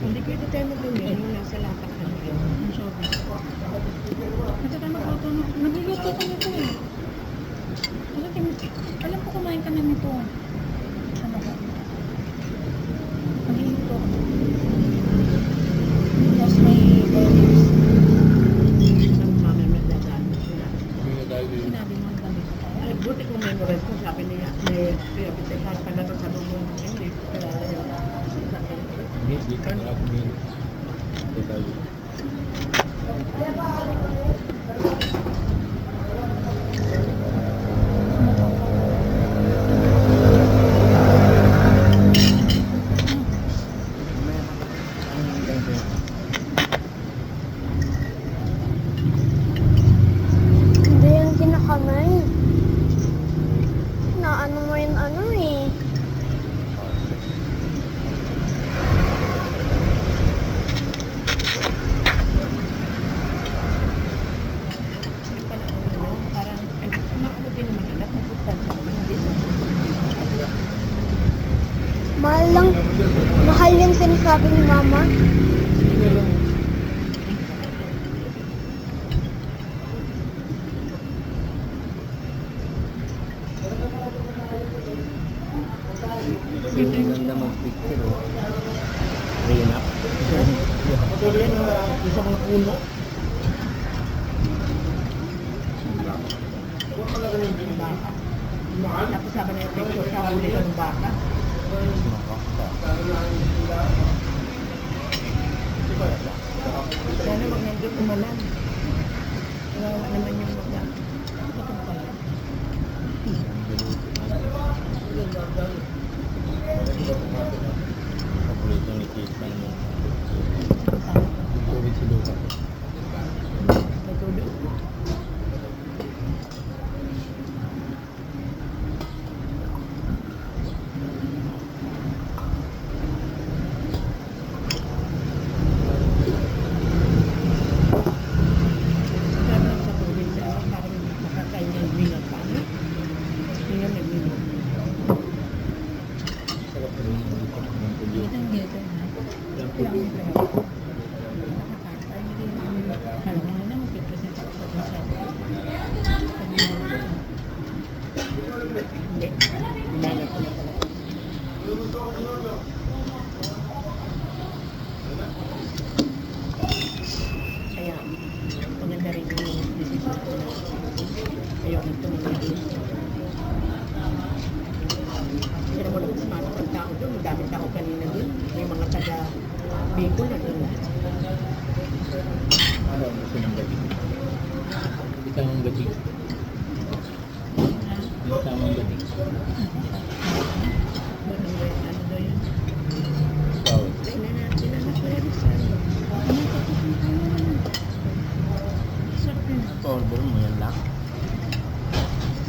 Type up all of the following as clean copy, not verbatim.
Hindi pwede tayo magbumili yung nasa latak ka na yun. Ang sobrang. At saka mag-auto na. Nagluluto ko nito eh. Alam ko kumain ka na nito. Ano ko? Nagluluto ko. Tapos may olives. Ang mama magdadaan. Sinabi mo ang dami ko tayo. Ay, buti kung may moral ko, sabi niya, may pinapitikas pa na ito sa lubong. Hindi, kaya yun. Hindi ka na kumili. Detalye. Hindi yan kinakamay. Naano mo yung ano eh. Parang, makano din naman anak, magsustansya naman, hindi sa Mahal yung sinasabi ni mama. Hindi ganda mag-picture oh. Rina. Patuloy na isang mga puno. Yung baka. Tapos sabi na yung sa huli ng baka. Sana wag nandun umalan. Kawawa naman yung mga. Bakit pala? Paborito ni Kisan mo. Tubig si Luka. Natulog. Sabi lang sa tubig sa parang makakain ng minot pa. Hindi nga nag-minot. Sarap rin yung dito ng tuloy. Kitang gito na. Lang yung pera. Nakakata. Hindi namin alam mo na mag-present ako sa concert. Hindi. Hinanap ko na pala. Kaya, maganda rin yung decision ko na ayaw nagtumulong. Pero wala ko sumama ng tao doon. Madaming tao kanina doon. May mga taga Bicol na doon. Ano ang gusto ng gabi? Hindi tamang gabi. Hindi tamang gabi. Ano daw yun? Bawal. Sila na ko yan sa Order mo yan lang.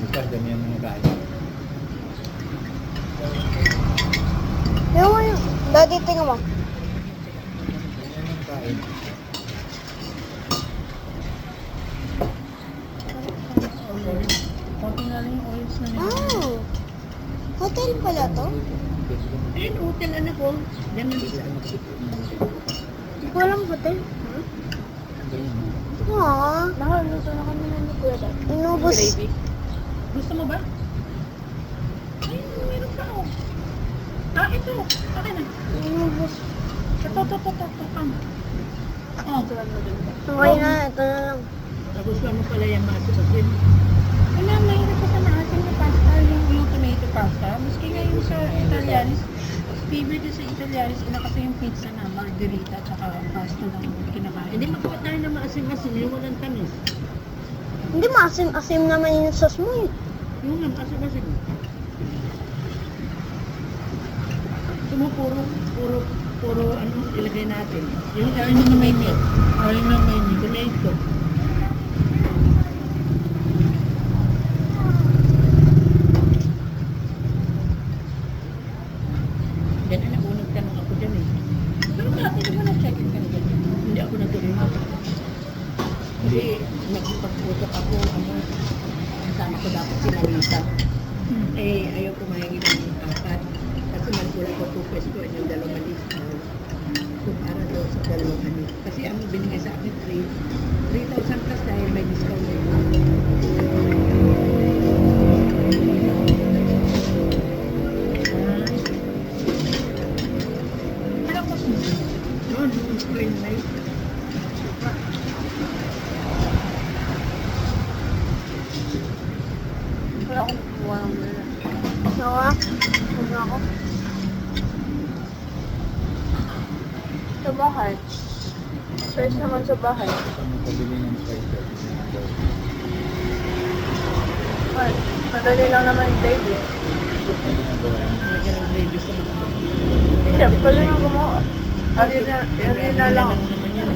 Bukas dami ang mga kain. Yung mo yung... Daddy, tingnan mo. Yan ang kain. Konti na lang yung oils na nila. Ah! Hotel pala to? Ayun, hotel anak ko. Yan na bisa. Walang hotel. Ah, nakaluto na kami na ni Kuya Dad. Inubos. Gravy. Gusto mo ba? Ay, meron pa oh. Ah, ito. Akin na. Inubos. Ito. Oh. Okay na, ito na lang. Tapos mo pala yung matutusin. Wala, mahirap ka sa maasim na pasta, yung tomato pasta. Maski nga yung sa Italianis, favorite sa Italianis, ina kasi yung pizza na margherita tsaka pasta lang kinakain. Hindi magkakat tayo na maasim-asim. Yung walang tamis. Hindi maasim-asim naman yung sauce mo eh. Yung nga, maasim-asim. Puro ano ilagay natin. Yung ano na may meat. Ano na may meat. Tomato. Ganun na unang tanong ako dyan eh. Pero dati di ba na-check-in ka na dyan? Hindi ako natuloy. Kasi nagpag-usap ako, kasama ko dapat si Marita. Eh, ayaw kumain ng apat. Kasi nagkulat ko 2 pesos ko, yung 2 list. Kung dalawang ano. Kasi ang binigay sa akin 3,000 plus dahil may discount na yun. Alam ko siya. Yun, yung plain rice. Wala akong kukuha ng wala. Nawa, huwag na ako. Sa bahay. First naman sa bahay. Kami pabili ng spider. Ay, madali lang naman yung baby. Lagyan ng gravy sa mga Siya, pala nang gumawa. Yun na lang. naman yan.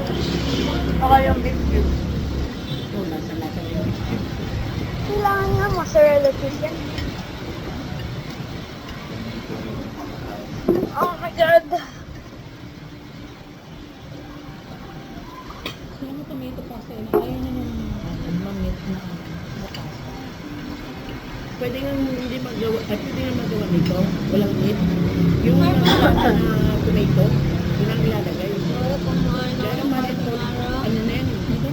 Baka yung beef cube. Oh, lasa-lasa na yung biscuit. Kailangan nga mozzarella cheese yan. Oh my God! Sino mo tomato pasta yun? Ayaw niya nung mamit na pasta. Pwede nga hindi magawa, pwede nga magawa nito. Walang meat. Yung mga na tomato, yun ang nilalagay. Kaya ang malit ko, ano na yan? Ito?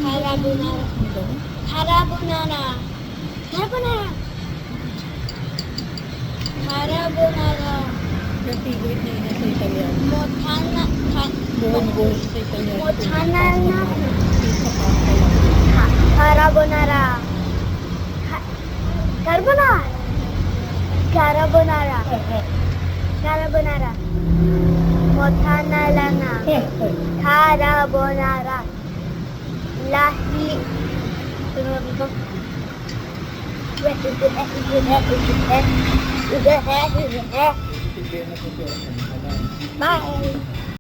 Carbonara. Ito? Carbonara. Carbonara. Carbonara. Yung favorite na yun sa Italian. Motana. Buhon-buhon sa Italian. Motana na. Pizza pasta lang. Carbonara. Carbonara. Carbonara. Carbonara. Motana lana. Carbonara. Lahi. Sunod ito. Bye.